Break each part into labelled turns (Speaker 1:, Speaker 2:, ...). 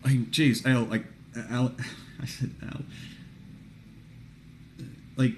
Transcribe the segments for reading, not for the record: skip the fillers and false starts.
Speaker 1: Jeez, Al, like, Al, I said Al. Like,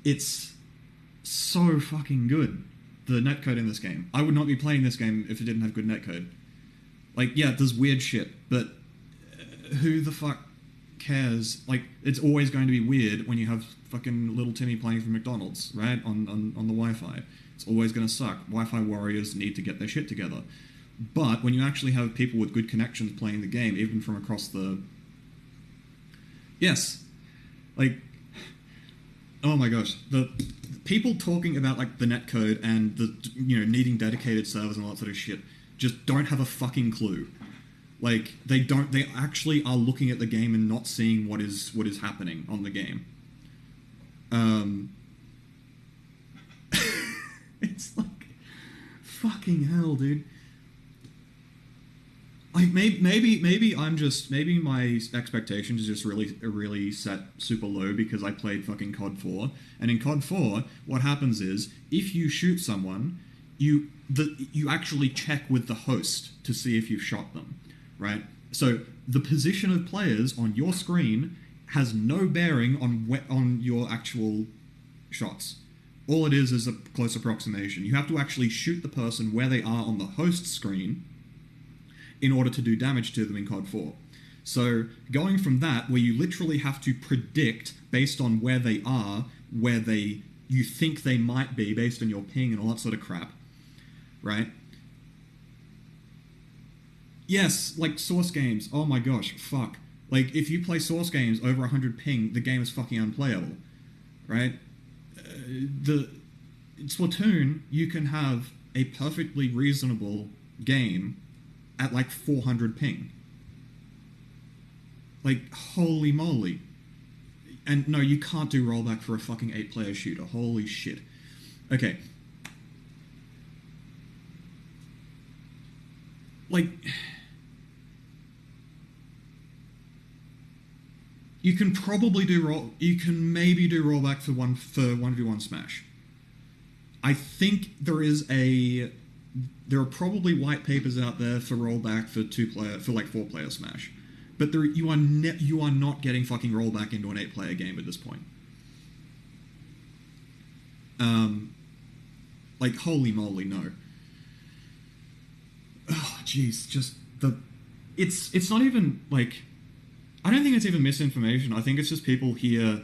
Speaker 1: it's so fucking good. The netcode in this game. I would not be playing this game if it didn't have good netcode. Like, yeah, it does weird shit, but who the fuck cares? Like, it's always going to be weird when you have fucking little Timmy playing from McDonald's, right? On the Wi-Fi. It's always going to suck. Wi-Fi warriors need to get their shit together. But when you actually have people with good connections playing the game, even from across the... Yes. Like... Oh my gosh. The people talking about, like, the netcode and the, needing dedicated servers and all that sort of shit just don't have a fucking clue. Like, they actually are looking at the game and not seeing what is happening on the game. It's like, fucking hell, dude. Like, maybe my expectations is just really set super low because I played fucking COD 4, and in COD 4, what happens is if you shoot someone, you actually check with the host to see if you've shot them, right? So the position of players on your screen has no bearing on your actual shots. All it is a close approximation. You have to actually shoot the person where they are on the host screen in order to do damage to them in COD 4. So going from that, where you literally have to predict based on where they are, you think they might be based on your ping and all that sort of crap, right? Yes, like Source games, oh my gosh, fuck. Like, if you play Source games over 100 ping, the game is fucking unplayable, right? Splatoon, you can have a perfectly reasonable game at like 400 ping. Like, holy moly. And no, you can't do rollback for a fucking 8-player shooter. Holy shit. Okay. Like, you can maybe do rollback for 1v1 Smash. I think there are probably white papers out there for rollback for 4-player Smash, but you are not getting fucking rollback into an 8-player game at this point. Like, holy moly, no. Oh, jeez, it's not even like, I don't think it's even misinformation. I think it's just people here.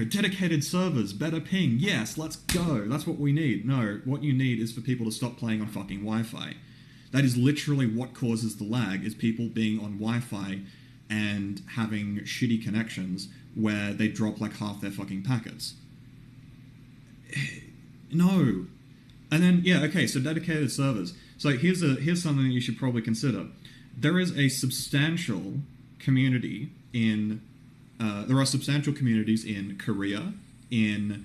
Speaker 1: Dedicated servers, better ping. Yes, let's go. That's what we need. No, what you need is for people to stop playing on fucking Wi-Fi. That is literally what causes the lag, is people being on Wi-Fi and having shitty connections where they drop like half their fucking packets. No. And then, yeah, okay, so dedicated servers. So here's something that you should probably consider. There is a substantial community there are substantial communities in Korea, in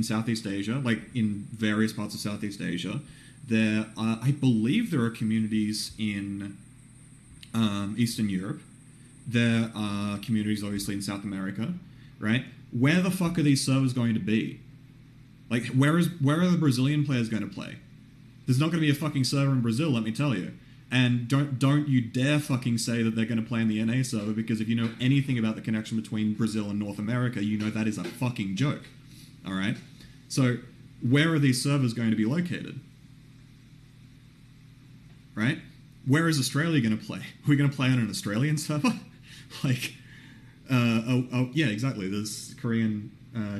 Speaker 1: Southeast Asia, like in various parts of Southeast Asia. I believe there are communities in Eastern Europe. There are communities, obviously, in South America, right? Where the fuck are these servers going to be? Like, where are the Brazilian players going to play? There's not going to be a fucking server in Brazil, let me tell you. And don't you dare fucking say that they're going to play in the NA server, because if you know anything about the connection between Brazil and North America, you know that is a fucking joke. Alright? So, where are these servers going to be located? Right? Where is Australia going to play? Are we going to play on an Australian server? Like, yeah, exactly. There's Korean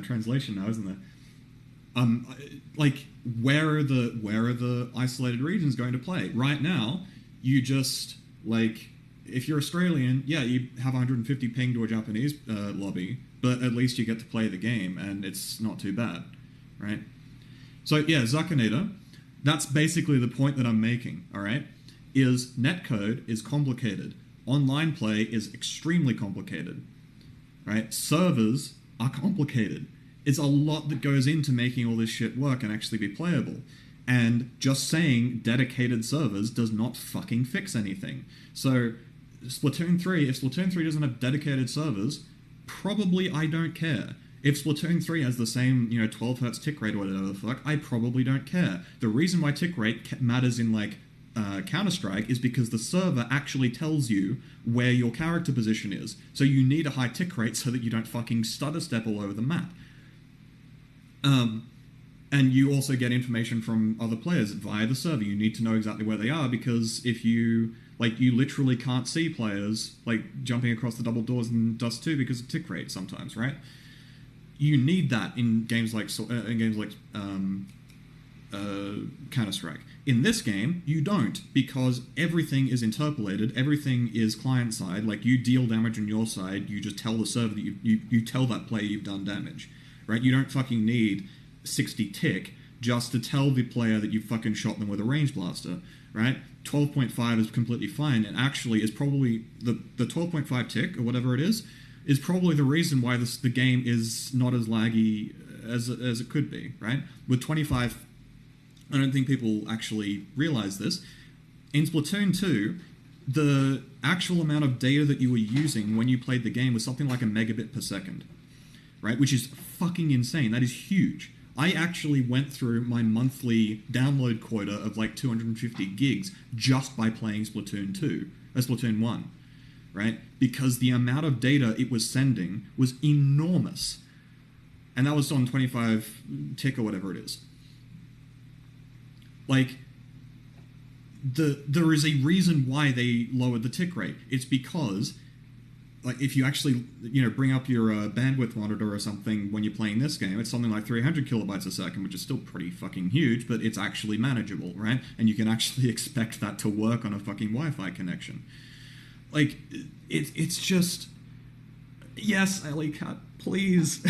Speaker 1: translation now, isn't there? Like, where are the isolated regions going to play? Right now, you just, like, if you're Australian, yeah, you have 150 ping to a Japanese lobby, but at least you get to play the game, and it's not too bad, right? So, yeah, Zuckernator, that's basically the point that I'm making, alright? Is netcode is complicated. Online play is extremely complicated, right? Servers are complicated. It's a lot that goes into making all this shit work and actually be playable. And just saying dedicated servers does not fucking fix anything. So, Splatoon 3, if Splatoon 3 doesn't have dedicated servers, probably I don't care. If Splatoon 3 has the same, 12 Hz tick rate or whatever the fuck, I probably don't care. The reason why tick rate matters in, like, Counter-Strike is because the server actually tells you where your character position is. So you need a high tick rate so that you don't fucking stutter step all over the map. And you also get information from other players via the server. You need to know exactly where they are, because if you literally can't see players jumping across the double doors in Dust 2 because of tick rate sometimes, right? You need that in games like Counter-Strike. In this game, you don't, because everything is interpolated, everything is client-side. You deal damage on your side, you just tell the server that you tell that player you've done damage, right? You don't fucking need 60 tick just to tell the player that you fucking shot them with a range blaster, right? 12.5 is completely fine, and actually is probably the 12.5 tick, or whatever it is probably the reason why the game is not as laggy as it could be, right? With 25, I don't think people actually realize this. In Splatoon 2, the actual amount of data that you were using when you played the game was something like a megabit per second, right? Which is fucking insane. That is huge. I actually went through my monthly download quota of 250 gigs just by playing Splatoon 1, right? Because the amount of data it was sending was enormous. And that was on 25 tick or whatever it is. There is a reason why they lowered the tick rate. It's because if you actually bring up your bandwidth monitor or something when you're playing this game, it's something like 300 kilobytes a second, which is still pretty fucking huge, but it's actually manageable, right? And you can actually expect that to work on a fucking Wi-Fi connection. It's just, yes, Alley Cat, please.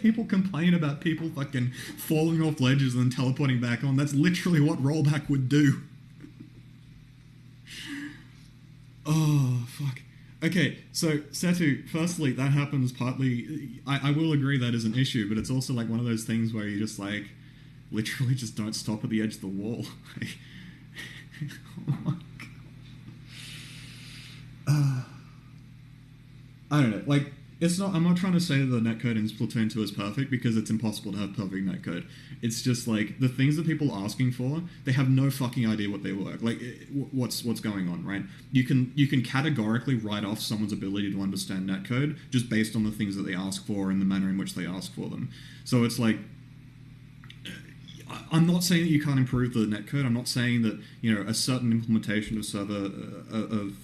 Speaker 1: People complain about people fucking falling off ledges and then teleporting back on. That's literally what rollback would do. Oh, fuck. Okay, so, Setu, firstly, that happens partly... I will agree that is an issue, but it's also one of those things where you just, literally just don't stop at the edge of the wall. Oh my God. I don't know, it's not... I'm not trying to say that the netcode in Splatoon 2 is perfect, because it's impossible to have perfect netcode. It's just, the things that people are asking for, they have no fucking idea what they work. What's going on, right? You can categorically write off someone's ability to understand netcode just based on the things that they ask for and the manner in which they ask for them. So it's I'm not saying that you can't improve the netcode. I'm not saying that, a certain implementation of some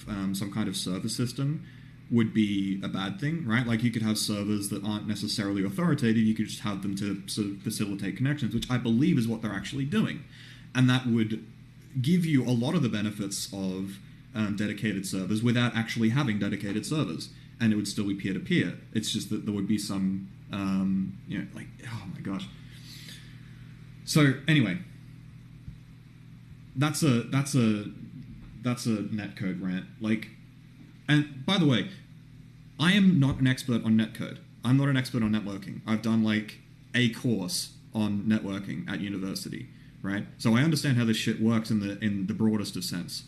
Speaker 1: kind of server system would be a bad thing, right? You could have servers that aren't necessarily authoritative, you could just have them to sort of facilitate connections, which I believe is what they're actually doing. And that would give you a lot of the benefits of dedicated servers without actually having dedicated servers. And it would still be peer-to-peer. It's just that there would be some, oh my gosh. So, anyway. That's a netcode rant. And, by the way, I am not an expert on netcode. I'm not an expert on networking. I've done, a course on networking at university, right? So I understand how this shit works in the broadest of senses.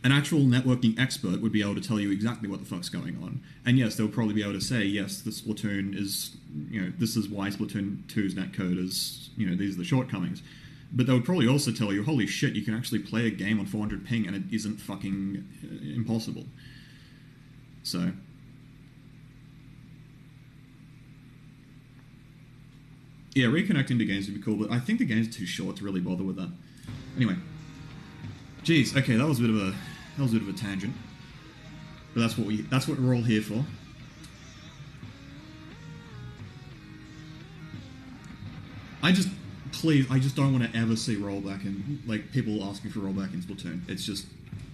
Speaker 1: An actual networking expert would be able to tell you exactly what the fuck's going on. And yes, they'll probably be able to say, yes, the Splatoon is, this is why Splatoon 2's netcode is, these are the shortcomings. But they would probably also tell you, holy shit, you can actually play a game on 400 ping and it isn't fucking impossible. So. Yeah, reconnecting to games would be cool, but I think the games are too short to really bother with that. Anyway. Jeez, okay, that was a bit of a tangent. But that's what we're all here for. I just don't want to ever see rollback in, people asking for rollback in Splatoon. It's just,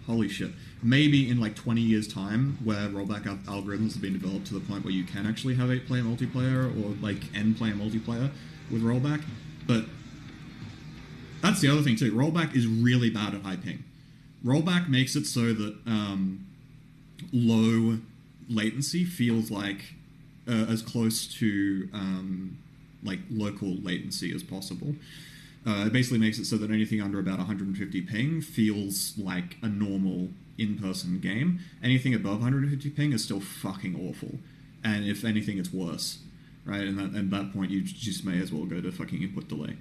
Speaker 1: holy shit. Maybe in 20 years' time, where rollback algorithms have been developed to the point where you can actually have 8-player multiplayer or n-player multiplayer with rollback. But that's the other thing too. Rollback is really bad at high ping. Rollback makes it so that low latency feels as close to local latency latency as possible. It basically makes it so that anything under about 150 ping feels like a normal in-person game. Anything above 150 ping is still fucking awful. And if anything, it's worse. Right? And at that point, you just may as well go to fucking input delay.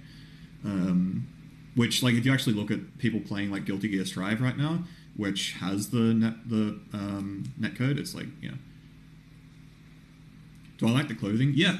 Speaker 1: Which, like, if you actually look at people playing like Guilty Gear Strive right now, which has the netcode, it's like, you know. Do I like the clothing? Yeah,